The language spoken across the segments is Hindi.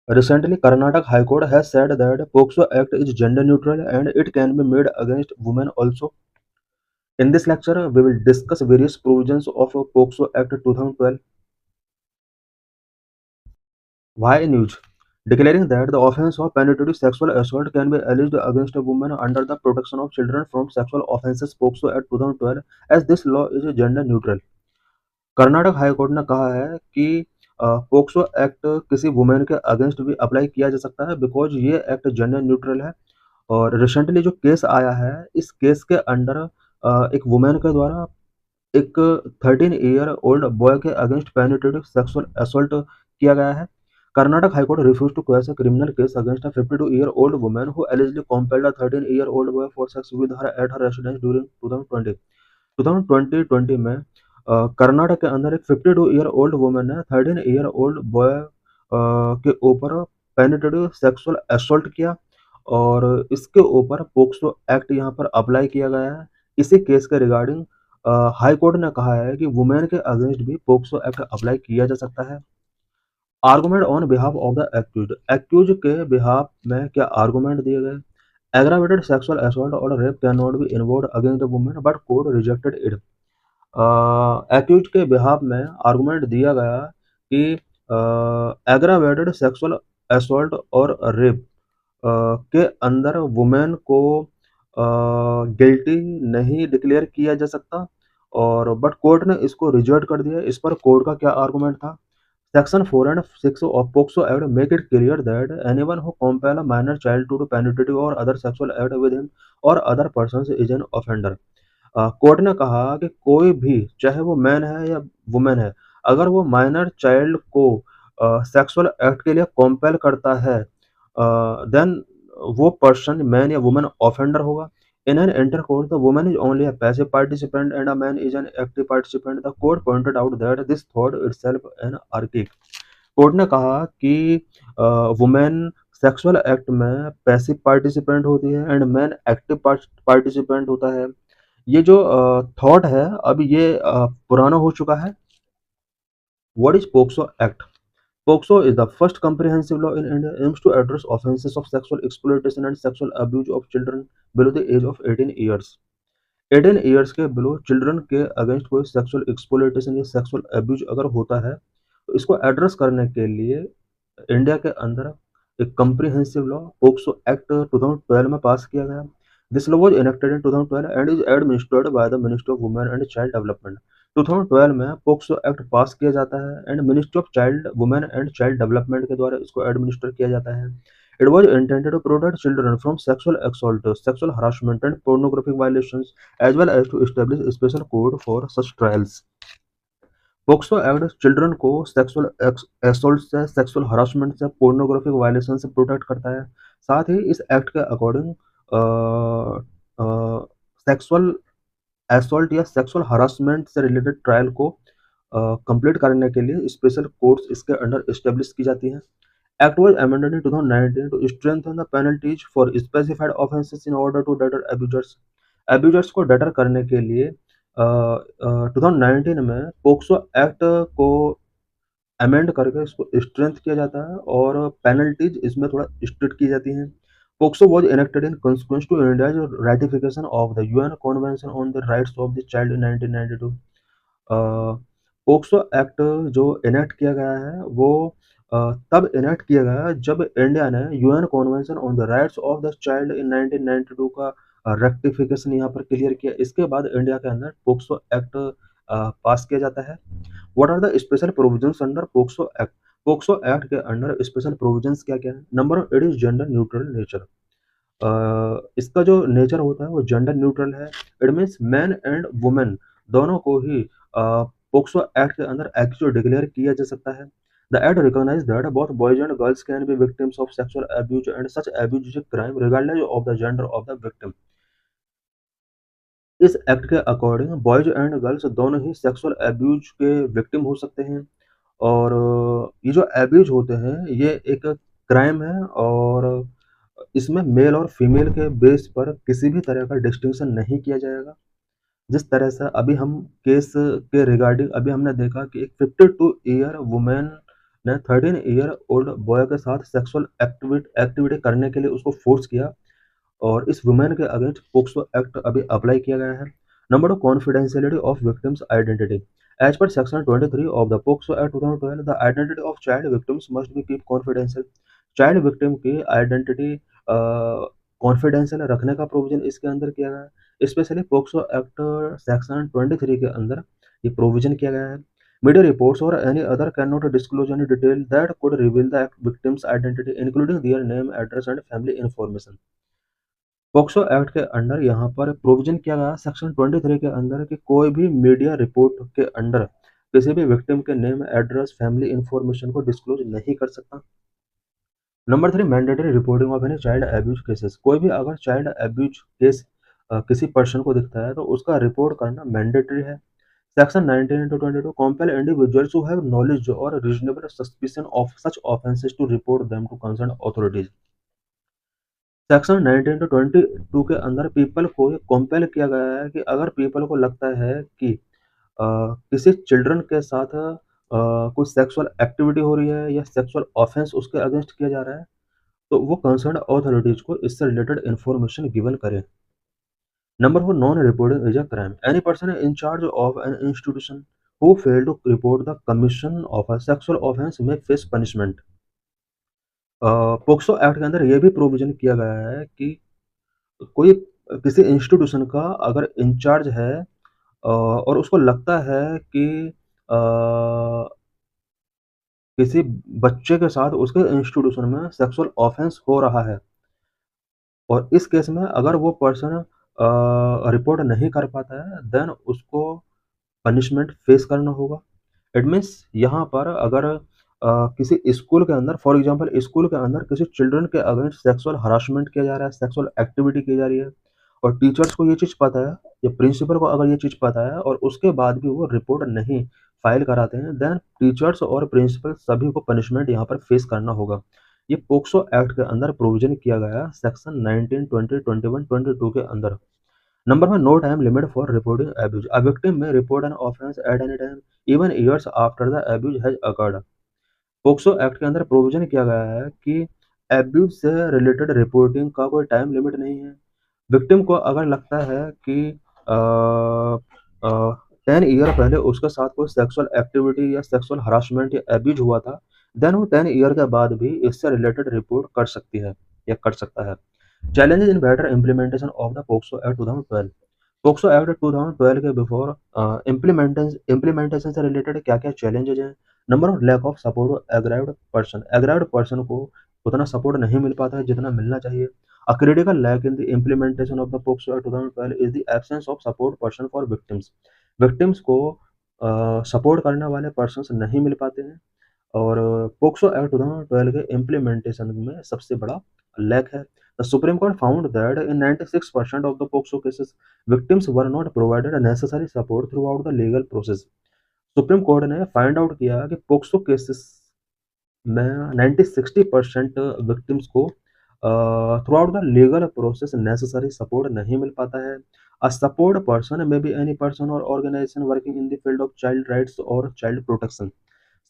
Recently, Karnataka High Court has said that POCSO Act is gender neutral and it can be made against women also. In this lecture, we will discuss various provisions of POCSO Act 2012. Why news? Declaring that the offense of penetrative sexual assault can be alleged against a woman under the Protection of Children from Sexual Offences POCSO Act 2012, as this law is gender neutral. Karnataka high court ने कहा है कि पोक्सो एक्ट किसी वुमेन के अगेंस्ट भी अप्लाई किया जा सकता है बिकॉज ये एक्ट जेंडर न्यूट्रल है। और रिसेंटली जो केस आया है, इस केस के अंडर एक वुमेन के द्वारा एक 13 ईयर ओल्ड बॉय के अगेंस्ट पेनिट्रेटिव सेक्सुअल असॉल्ट किया गया है। Karnataka high court refuse to quash a criminal case against a 52 year old women who allegedly compelled a 13 year old boy for sex with her at her residence during 2020 में कर्नाटक के अंदर एक 52 ईयर ओल्ड वुमन ने 13 ईयर ओल्ड बॉय के ऊपर पेनिट्रेटिव सेक्सुअल असॉल्ट किया और इसके ऊपर पोक्सो एक्ट यहाँ पर अप्लाई किया गया है। इसी केस के रिगार्डिंग हाई कोर्ट ने कहा है कि वुमेन के अगेंस्ट भी पोक्सो एक्ट अप्लाई किया जा सकता है। Argument on behalf of the accused, accused के बिहाफ में क्या आर्गुमेंट दिए गए? एग्रावेटेड सेक्सुअल असॉल्ट और rape can not be involved against the women but court rejected it. Accused के बिहाफ में आर्गुमेंट दिया गया कि एग्रावेटेड सेक्सुअल असॉल्ट और रेप के अंदर वुमेन को गिल्टी नहीं डिक्लेयर किया जा सकता और बट कोर्ट ने इसको रिजेक्ट कर दिया। इस पर कोर्ट का क्या आर्गुमेंट था? Section 4 and 6 of POCSO Act make it clear that anyone who compel a minor child to do penetrative or other sexual act with him or other persons is an offender। Court ने कहा कि कोई भी, चाहे वो मैन है या वुमेन है, अगर वो माइनर चाइल्ड को सेक्सुअल एक्ट के लिए कॉम्पेल करता है, देन वो पर्सन, मैन या वुमेन, ऑफेंडर होगा। In an intercourse, the woman is only a passive participant and a man is an active participant. The court pointed out that this thought itself an archaic। Court ने कहा कि वुमेन सेक्सुअल एक्ट में पैसिव पार्टिसिपेंट होती है एंड मैन एक्टिव पार्टिसिपेंट होता है। ये जो थॉट है, अब ये पुराना हो चुका है। What is POCSO act? POCSO is the first comprehensive law in India aims to address offenses of sexual exploitation and sexual abuse of children below the age of 18 years। 18 years के बिलो चिल्ड्रन के अगेंस्ट कोई सेक्सुअल एक्सप्लॉयटेशन या सेक्सुअल अब्यूज अगर होता है, तो इसको एड्रेस करने के लिए इंडिया के अंदर एक कम्प्रिहेंसिव लॉ पोक्सो एक्ट 2012 में पास किया गया। This law was enacted in 2012 and is administered by the ministry of women and child development. 2012 में पोक्सो एक्ट पास किया जाता है and ministry of child women and child development के द्वारा इसको एडमिनिस्टर किया जाता है। It was intended to protect children from sexual assault, sexual harassment, and pornographic violations, as well as to establish a special code for such trials। POCSO act children को सेक्सुअल असॉल्ट से, सेक्सुअल हरासमेंट से, पोर्नोग्राफिक वायलेशन से प्रोटेक्ट करता है। साथ ही इस एक्ट के अकॉर्डिंग सेक्सुअल असॉल्ट या सेक्सुअल हरासमेंट से रिलेटेड ट्रायल को कंप्लीट करने के लिए स्पेशल कोर्ट्स इसके अंडर एस्टेब्लिश की जाती हैं। Act was amended in 2019 to strengthen the penalties for specified offenses in order to deter abusers। abusers को deter करने के लिए 2019 में पोक्सो एक्ट को अमेंड करके इसको स्ट्रेंथ किया जाता है और पेनल्टीज इसमें थोड़ा स्ट्रिक्ट की जाती हैं। POCSO was enacted in consequence to India's ratification of the UN Convention on the Rights of the Child in 1992। POCSO act जो इनेक्ट किया गया है वो तब इनेक्ट किया गया जब इंडिया ने UN convention on the rights of the child in 1992 का रेक्टिफिकेशन यहाँ पर क्लियर किया। इसके बाद इंडिया के अंदर पोक्सो एक्ट पास किया जाता है। What are the special provisions under POCSO act? POCSO act के अंडर स्पेशल प्रोविजंस क्या क्या है? Number one, it is gender neutral nature. इसका जो नेचर होता है वो जेंडर न्यूट्रल है। It means man and women दोनों को ही पोक्सो एक्ट के अंदर एक्चुअल डिक्लेयर किया जा सकता है। The act recognise that both boys and girls can be victims of sexual abuse and such abuse is a crime regardless of the gender of the victim. इस एक्ट के अकॉर्डिंग बॉयज एंड गर्ल्स दोनों ही सेक्सुअल अब्यूज के विक्टिम हो सकते हैं और ये जो अब्यूज होते हैं ये एक क्राइम है और इसमें मेल और फीमेल के बेस पर किसी भी तरह का डिस्टिंक्शन नहीं किया जाएगा। जिस तरह से अभी हम केस के रिगार्डिंग अभी हमने देखा कि एक 52 ईयर वुमेन ने 13 ईयर ओल्ड बॉय के साथ सेक्सुअल एक्टिविटी करने के लिए उसको फोर्स किया और इस वुमेन के अगेंस्ट पोक्सो एक्ट अभी अप्लाई किया गया है। Number 2, confidentiality of victims identity. As पर section 23 of the POCSO act 2012, the identity of child victims must be keep confidential. Child victim की आइडेंटिटी कॉन्फिडेंशियल रखने का प्रोविजन इसके अंदर किया गया है। स्पेशली पोक्सो एक्ट सेक्शन 23 के अंदर ये प्रोविजन किया गया है। मीडिया रिपोर्ट्स और any other can not disclose any detail that could reveal the victims identity including their name, address and family information. POCSO act के अंडर यहाँ पर प्रोविजन किया गया सेक्शन 23 के अंदर कि कोई भी मीडिया रिपोर्ट के अंडर किसी भी विक्टिम के नेम, एड्रेस, फैमिली इंफॉर्मेशन को डिस्क्लोज नहीं कर सकता। Number 3, mandatory reporting of any child abuse cases. कोई भी अगर चाइल्ड अब्यूज केस किसी पर्सन को दिखता है तो उसका रिपोर्ट करना मैंडेटरी है। Section 19-22 compel individuals who have knowledge or reasonable suspicion of such offences to report them to concerned authorities। Section 19-22 के अंदर पीपल को ये कॉम्पेल किया गया है कि अगर पीपल को लगता है कि किसी चिल्ड्रन के साथ कोई सेक्सुअल एक्टिविटी हो रही है या सेक्सुअल ऑफेंस उसके अगेंस्ट किया जा रहा है तो वो कंसर्न अथॉरिटीज को इससे रिलेटेड इंफॉर्मेशन गिवन करें। Number 4, non reporting is a crime. Any person in charge of an institution who fail to report the commission of a sexual offence may face punishment. POCSO act के अंदर ये भी प्रोविजन किया गया है कि कोई किसी इंस्टीट्यूशन का अगर इंचार्ज है और उसको लगता है कि अ, किसी बच्चे के साथ उसके इंस्टीट्यूशन में सेक्सुअल ऑफेंस हो रहा है और इस केस में अगर वो पर्सन रिपोर्ट नहीं कर पाता है देन उसको पनिशमेंट फेस करना होगा। इट मीन्स यहाँ पर अगर किसी स्कूल के अंदर फॉर एग्जांपल स्कूल के अंदर किसी चिल्ड्रन के अगेंस्ट सेक्सुअल हरासमेंट किया जा रहा है, सेक्सुअल एक्टिविटी की जा रही है और टीचर्स को ये चीज़ पता है या प्रिंसिपल को अगर ये चीज़ पता है और उसके बाद भी वो रिपोर्ट नहीं फाइल कराते हैं देन टीचर्स और प्रिंसिपल सभी को पनिशमेंट यहाँ पर फेस करना होगा। ये पोक्सो एक्ट के अंदर प्रोविजन किया गया है सेक्शन 19, 20, 21, 22 के अंदर। Number 1, no time limit for reporting abuse. A victim may report an offense at any time, even years after the abuse has occurred। POCSO act के अंदर प्रोविजन किया गया है कि एब्यूज से रिलेटेड रिपोर्टिंग का कोई टाइम लिमिट नहीं है। विक्टिम को अगर लगता है कि 10 ईयर पहले उसके साथ कोई सेक्सुअल एक्टिविटी या सेक्सुअल हरासमेंट या एब्यूज हुआ था देन वो 10 ईयर के बाद भी इससे रिलेटेड रिपोर्ट कर सकती है या कर सकता है। Challenges in better implementation of the POCSO act 2012। POCSO act 2012 के बिफोर इम्प्लीमेंटेशन से रिलेटेड क्या-क्या चैलेंजेस हैं? Number 1, lack of support aggrieved person. Aggrieved person को उतना सपोर्ट नहीं मिल पाता है जितना मिलना चाहिए। A critical lack in the implementation of the POCSO act 2012 is the absence of support person for victims. Victims को सपोर्ट करने वाले पर्सन्स नहीं मिल पाते हैं और पोक्सो एक्ट 2012 के इम्प्लीमेंटेशन में सबसे बड़ा लैक है। The Supreme Court found that in 96% of the POCSO cases victims were not provided necessary support throughout the legal process. Supreme Court ने फाइंड आउट किया कि पोक्सो केसेस में 90-60% विक्टिम्स को throughout the legal process necessary support नहीं मिल पाता है। A support person may be any person और organisation working in the field of child rights और चाइल्ड प्रोटेक्शन।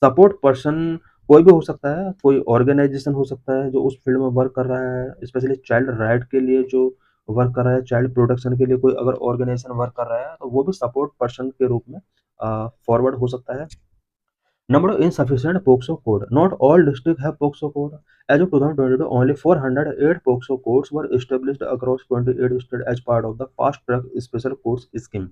सपोर्ट पर्सन कोई भी हो सकता है, कोई ऑर्गेनाइजेशन हो सकता है जो उस फील्ड में वर्क कर रहा है, स्पेशली चाइल्ड राइट के लिए जो वर्क कर रहा है, चाइल्ड प्रोटेक्शन के लिए कोई अगर ऑर्गेनाइजेशन वर्क कर रहा है, तो वो भी सपोर्ट पर्सन के रूप में फॉरवर्ड हो सकता है। Number of insufficient POCSO code. Not all districts have POCSO code. As of 2022, only 408 POCSO codes were established across 28 states as part of the Fast Track Special Codes Scheme।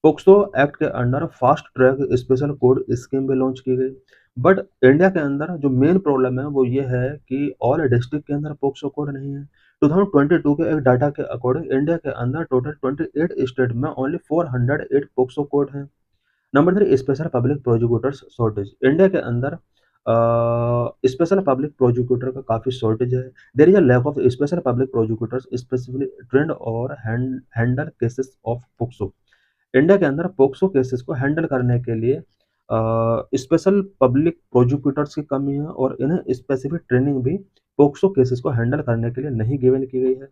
POCSO act के under fast track special court scheme भी लॉन्च की गई बट इंडिया के अंदर जो मेन प्रॉब्लम है वो ये है कि ऑल डिस्ट्रिक्ट के अंदर पोक्सो कोड नहीं है। 2022 के एक डाटा के अकॉर्डिंग इंडिया के अंदर टोटल 28 स्टेट में ओनली 408 पोक्सो कोड हैं। Number 3, special public prosecutors shortage. India के अंदर स्पेशल पब्लिक प्रोसिक्यूटर का काफ़ी शॉर्टेज है। There is a lack of special public prosecutors specifically trained और handle cases of POCSO. India के अंदर पोक्सो केसेस को हैंडल करने के लिए स्पेशल पब्लिक प्रोसिक्यूटर्स की कमी है और इन्हें स्पेसिफिक ट्रेनिंग भी पोक्सो केसेस को हैंडल करने के लिए नहीं गिवन की गई है।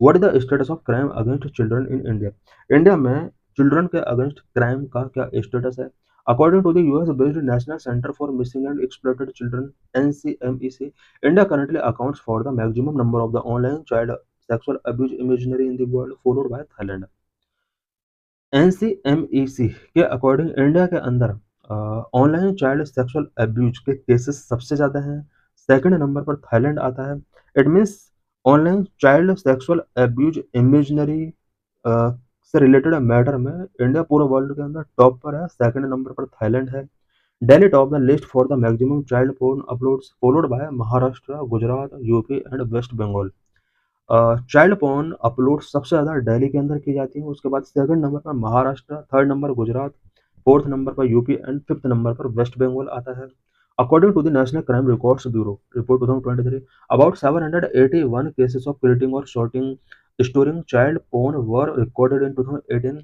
What is the status of crime against children in India? India में चिल्ड्रन के अगेंस्ट क्राइम का क्या स्टेटस है? According to the US-based National Center for Missing and Exploited Children (NCMEC), India currently accounts for the maximum number of the online child sexual abuse imagery in the world, followed by Thailand. एनसीएमईसी के अकॉर्डिंग इंडिया के अंदर ऑनलाइन चाइल्ड सेक्सुअल अब्यूज के केसेस सबसे ज़्यादा हैं। सेकंड नंबर पर थाईलैंड आता है। It means online child sexual abuse imaginary से रिलेटेड मैटर में इंडिया पूरे वर्ल्ड के अंदर टॉप पर है। सेकंड नंबर पर थाईलैंड है। Delhi top the list for the maximum child porn uploads, followed by Maharashtra, Gujarat, UP and West Bengal. Child porn upload सबसे ज़्यादा दिल्ली के अंदर की जाती है। उसके बाद सेकंड नंबर पर Maharashtra, third number Gujarat, fourth number पर यूपी एंड फिफ्थ नंबर पर वेस्ट बंगाल आता है। According to the National Crime Records Bureau report 2023, about 781 cases of printing और shorting storing child porn were recorded in 2018।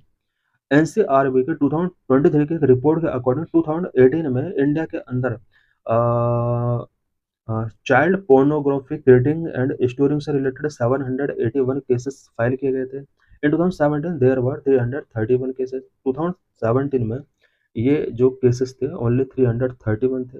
NCRB के 2023 के एक रिपोर्ट के अकॉर्डिंग 2018 में इंडिया के अंदर child pornography creating and storing से रिलेटेड 781 केसेस फाइल किए गए थे। इन 2017 देयर वर 331 केसेस। 2017 में ये जो केसेस थे ओनली 331 थे।